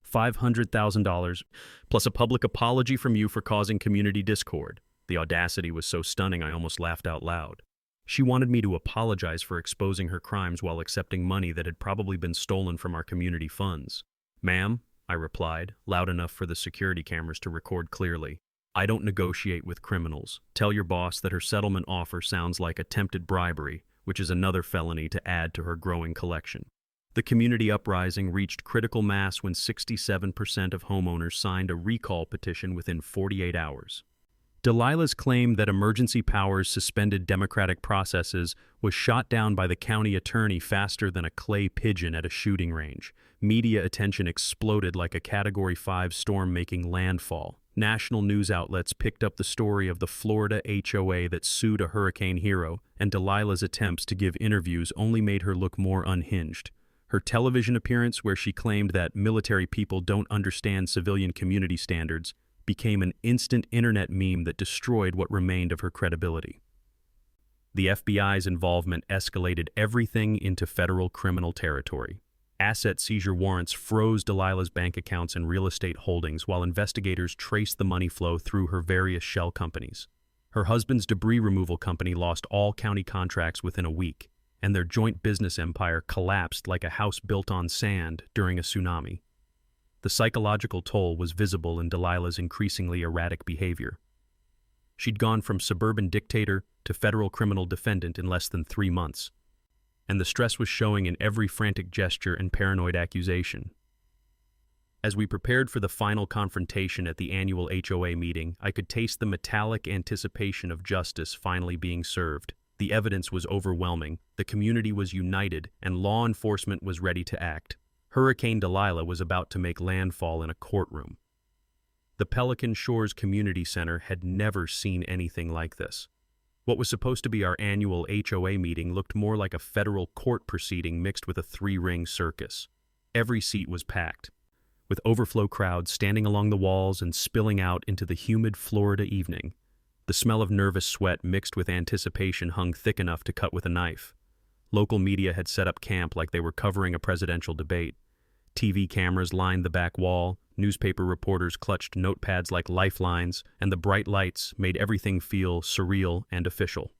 $500,000, plus a public apology from you for causing community discord." The audacity was so stunning I almost laughed out loud. She wanted me to apologize for exposing her crimes while accepting money that had probably been stolen from our community funds. "Ma'am," I replied, loud enough for the security cameras to record clearly, "I don't negotiate with criminals. Tell your boss that her settlement offer sounds like attempted bribery, which is another felony to add to her growing collection." The community uprising reached critical mass when 67% of homeowners signed a recall petition within 48 hours. Delilah's claim that emergency powers suspended democratic processes was shot down by the county attorney faster than a clay pigeon at a shooting range. Media attention exploded like a Category 5 storm making landfall. National news outlets picked up the story of the Florida HOA that sued a hurricane hero, and Delilah's attempts to give interviews only made her look more unhinged. Her television appearance, where she claimed that military people don't understand civilian community standards, became an instant internet meme that destroyed what remained of her credibility. The FBI's involvement escalated everything into federal criminal territory. Asset seizure warrants froze Delilah's bank accounts and real estate holdings while investigators traced the money flow through her various shell companies. Her husband's debris removal company lost all county contracts within a week, and their joint business empire collapsed like a house built on sand during a tsunami. The psychological toll was visible in Delilah's increasingly erratic behavior. She'd gone from suburban dictator to federal criminal defendant in less than 3 months, and the stress was showing in every frantic gesture and paranoid accusation. As we prepared for the final confrontation at the annual HOA meeting, I could taste the metallic anticipation of justice finally being served. The evidence was overwhelming, the community was united, and law enforcement was ready to act. Hurricane Delilah was about to make landfall in a courtroom. The Pelican Shores Community Center had never seen anything like this. What was supposed to be our annual HOA meeting looked more like a federal court proceeding mixed with a 3-ring circus. Every seat was packed, with overflow crowds standing along the walls and spilling out into the humid Florida evening. The smell of nervous sweat mixed with anticipation hung thick enough to cut with a knife. Local media had set up camp like they were covering a presidential debate. TV cameras lined the back wall, newspaper reporters clutched notepads like lifelines, and the bright lights made everything feel surreal and official.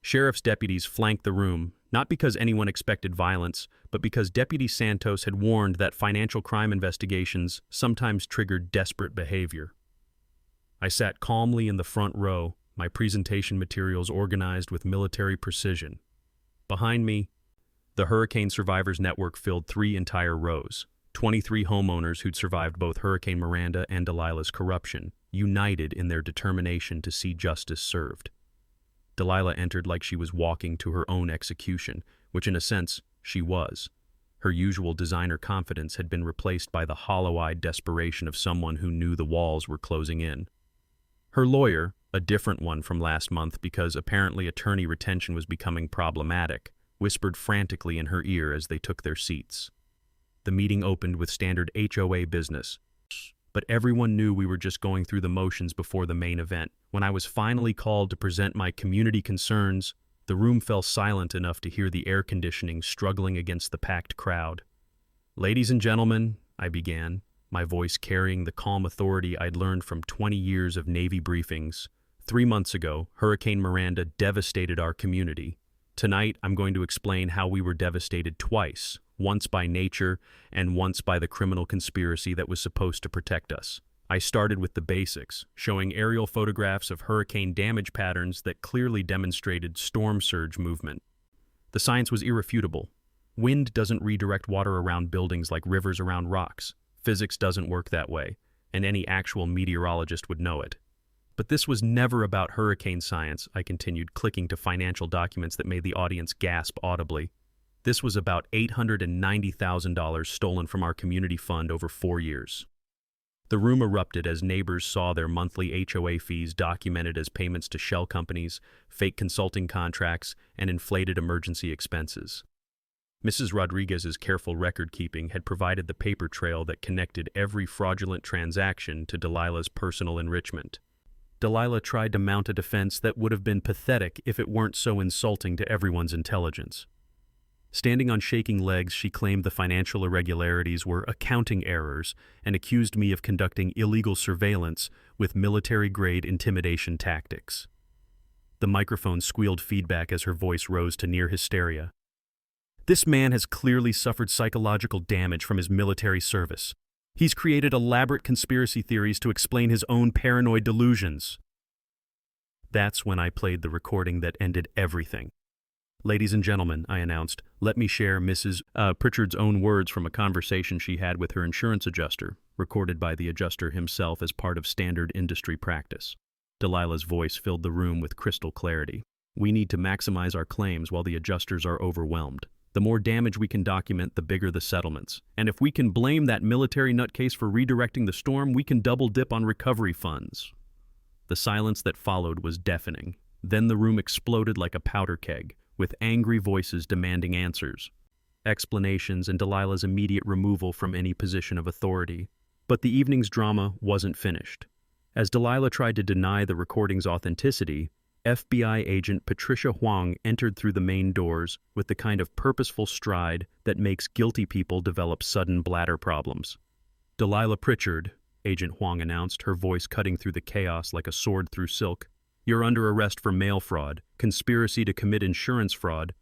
Sheriff's deputies flanked the room, not because anyone expected violence, but because Deputy Santos had warned that financial crime investigations sometimes triggered desperate behavior. I sat calmly in the front row, my presentation materials organized with military precision. Behind me, the Hurricane Survivors Network filled 3 entire rows. 23 homeowners who'd survived both Hurricane Miranda and Delilah's corruption, united in their determination to see justice served. Delilah entered like she was walking to her own execution, which in a sense, she was. Her usual designer confidence had been replaced by the hollow-eyed desperation of someone who knew the walls were closing in. Her lawyer, a different one from last month because apparently attorney retention was becoming problematic, whispered frantically in her ear as they took their seats. The meeting opened with standard HOA business, but everyone knew we were just going through the motions before the main event. When I was finally called to present my community concerns, the room fell silent enough to hear the air conditioning struggling against the packed crowd. "Ladies and gentlemen," I began, my voice carrying the calm authority I'd learned from 20 years of Navy briefings. 3 months ago, Hurricane Miranda devastated our community. Tonight, I'm going to explain how we were devastated twice, once by nature and once by the criminal conspiracy that was supposed to protect us. I started with the basics, showing aerial photographs of hurricane damage patterns that clearly demonstrated storm surge movement. The science was irrefutable. Wind doesn't redirect water around buildings like rivers around rocks. Physics doesn't work that way, and any actual meteorologist would know it. But this was never about hurricane science, I continued, clicking to financial documents that made the audience gasp audibly. This was about $890,000 stolen from our community fund over 4 years. The room erupted as neighbors saw their monthly HOA fees documented as payments to shell companies, fake consulting contracts, and inflated emergency expenses. Mrs. Rodriguez's careful record-keeping had provided the paper trail that connected every fraudulent transaction to Delilah's personal enrichment. Delilah tried to mount a defense that would have been pathetic if it weren't so insulting to everyone's intelligence. Standing on shaking legs, she claimed the financial irregularities were accounting errors and accused me of conducting illegal surveillance with military-grade intimidation tactics. The microphone squealed feedback as her voice rose to near hysteria. "This man has clearly suffered psychological damage from his military service. He's created elaborate conspiracy theories to explain his own paranoid delusions." That's when I played the recording that ended everything. "Ladies and gentlemen," I announced, "let me share Mrs. Pritchard's own words from a conversation she had with her insurance adjuster, recorded by the adjuster himself as part of standard industry practice." Delilah's voice filled the room with crystal clarity. "We need to maximize our claims while the adjusters are overwhelmed. The more damage we can document, the bigger the settlements. And if we can blame that military nutcase for redirecting the storm, we can double dip on recovery funds." The silence that followed was deafening. Then the room exploded like a powder keg, with angry voices demanding answers, explanations, and Delilah's immediate removal from any position of authority. But the evening's drama wasn't finished. As Delilah tried to deny the recording's authenticity, FBI agent Patricia Huang entered through the main doors with the kind of purposeful stride that makes guilty people develop sudden bladder problems. "Delilah Pritchard," Agent Huang announced, her voice cutting through the chaos like a sword through silk, "you're under arrest for mail fraud, conspiracy to commit insurance fraud,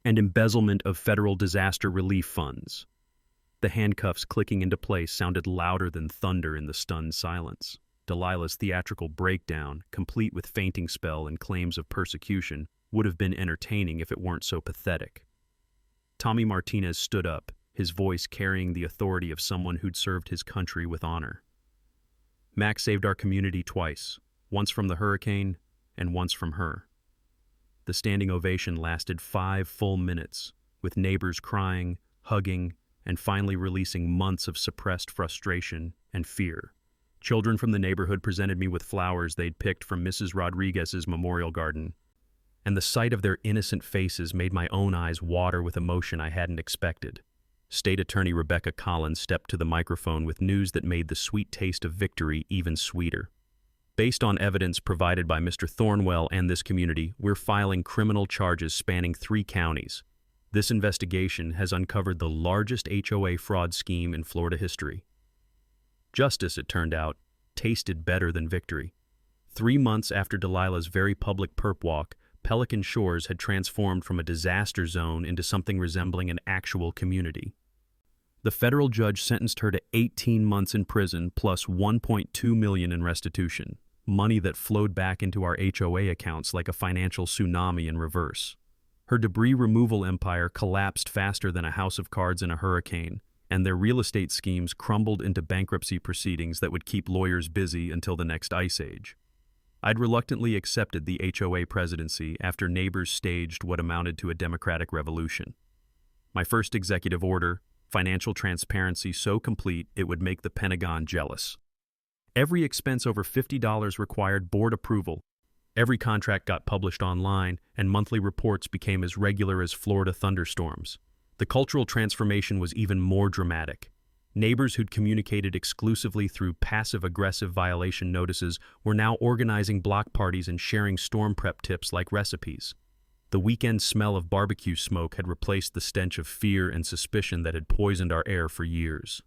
and embezzlement of federal disaster relief funds." The handcuffs clicking into place sounded louder than thunder in the stunned silence. Delilah's theatrical breakdown, complete with fainting spell and claims of persecution, would have been entertaining if it weren't so pathetic. Tommy Martinez stood up, his voice carrying the authority of someone who'd served his country with honor. "Mac saved our community twice, once from the hurricane and once from her." The standing ovation lasted 5 full minutes, with neighbors crying, hugging, and finally releasing months of suppressed frustration and fear. Children from the neighborhood presented me with flowers they'd picked from Mrs. Rodriguez's memorial garden, and the sight of their innocent faces made my own eyes water with emotion I hadn't expected. State Attorney Rebecca Collins stepped to the microphone with news that made the sweet taste of victory even sweeter. "Based on evidence provided by Mr. Thornwell and this community, we're filing criminal charges spanning 3 counties. This investigation has uncovered the largest HOA fraud scheme in Florida history." Justice, it turned out, tasted better than victory. 3 months after Delilah's very public perp walk, Pelican Shores had transformed from a disaster zone into something resembling an actual community. The federal judge sentenced her to 18 months in prison plus $1.2 million in restitution, money that flowed back into our HOA accounts like a financial tsunami in reverse. Her debris removal empire collapsed faster than a house of cards in a hurricane, and their real estate schemes crumbled into bankruptcy proceedings that would keep lawyers busy until the next ice age. I'd reluctantly accepted the HOA presidency after neighbors staged what amounted to a democratic revolution. My first executive order, financial transparency so complete it would make the Pentagon jealous. Every expense over $50 required board approval. Every contract got published online, and monthly reports became as regular as Florida thunderstorms. The cultural transformation was even more dramatic. Neighbors who'd communicated exclusively through passive-aggressive violation notices were now organizing block parties and sharing storm prep tips like recipes. The weekend smell of barbecue smoke had replaced the stench of fear and suspicion that had poisoned our air for years.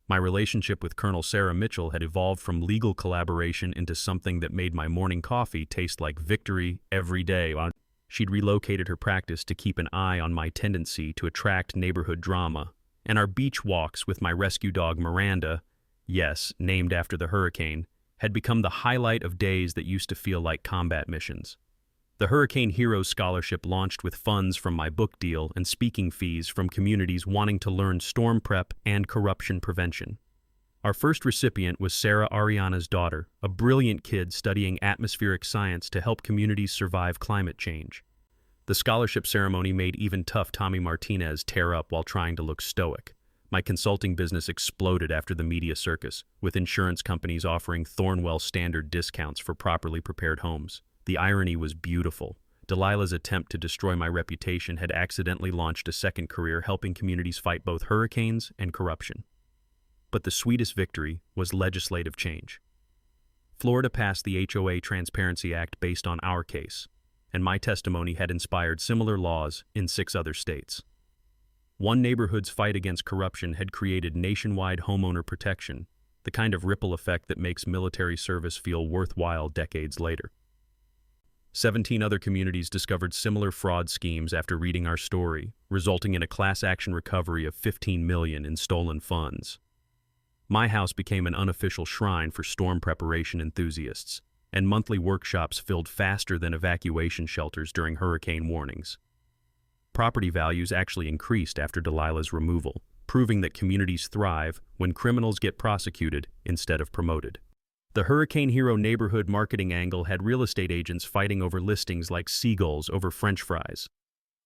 My relationship with Colonel Sarah Mitchell had evolved from legal collaboration into something that made my morning coffee taste like victory every day. She'd relocated her practice to keep an eye on my tendency to attract neighborhood drama, and our beach walks with my rescue dog Miranda, yes, named after the hurricane, had become the highlight of days that used to feel like combat missions. The Hurricane Heroes Scholarship launched with funds from my book deal and speaking fees from communities wanting to learn storm prep and corruption prevention. Our first recipient was Sarah Ariana's daughter, a brilliant kid studying atmospheric science to help communities survive climate change. The scholarship ceremony made even tough Tommy Martinez tear up while trying to look stoic. My consulting business exploded after the media circus, with insurance companies offering Thornwell standard discounts for properly prepared homes. The irony was beautiful. Delilah's attempt to destroy my reputation had accidentally launched a second career helping communities fight both hurricanes and corruption. But the sweetest victory was legislative change. Florida passed the HOA Transparency Act based on our case, and my testimony had inspired similar laws in 6 other states. One neighborhood's fight against corruption had created nationwide homeowner protection, the kind of ripple effect that makes military service feel worthwhile decades later. 17 other communities discovered similar fraud schemes after reading our story, resulting in a class action recovery of $15 million in stolen funds. My house became an unofficial shrine for storm preparation enthusiasts, and monthly workshops filled faster than evacuation shelters during hurricane warnings. Property values actually increased after Delilah's removal, proving that communities thrive when criminals get prosecuted instead of promoted. The Hurricane Hero neighborhood marketing angle had real estate agents fighting over listings like seagulls over French fries.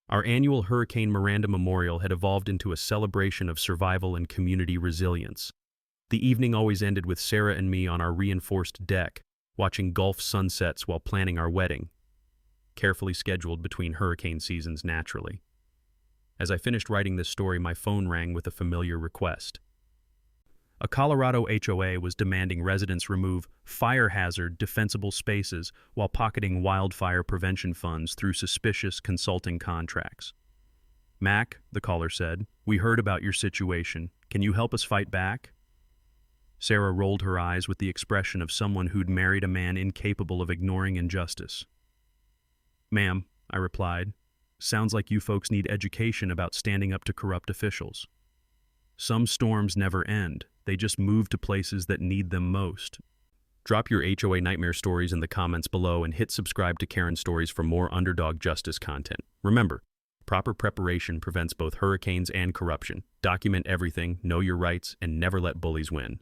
Our annual Hurricane Miranda Memorial had evolved into a celebration of survival and community resilience. The evening always ended with Sarah and me on our reinforced deck, watching Gulf sunsets while planning our wedding, carefully scheduled between hurricane seasons naturally. As I finished writing this story, my phone rang with a familiar request. A Colorado HOA was demanding residents remove fire hazard defensible spaces while pocketing wildfire prevention funds through suspicious consulting contracts. "Mac," the caller said, "we heard about your situation. Can you help us fight back?" Sarah rolled her eyes with the expression of someone who'd married a man incapable of ignoring injustice. "Ma'am," I replied, "sounds like you folks need education about standing up to corrupt officials. Some storms never end, they just move to places that need them most." Drop your HOA nightmare stories in the comments below and hit subscribe to Karen Stories for more underdog justice content. Remember, proper preparation prevents both hurricanes and corruption. Document everything, know your rights, and never let bullies win.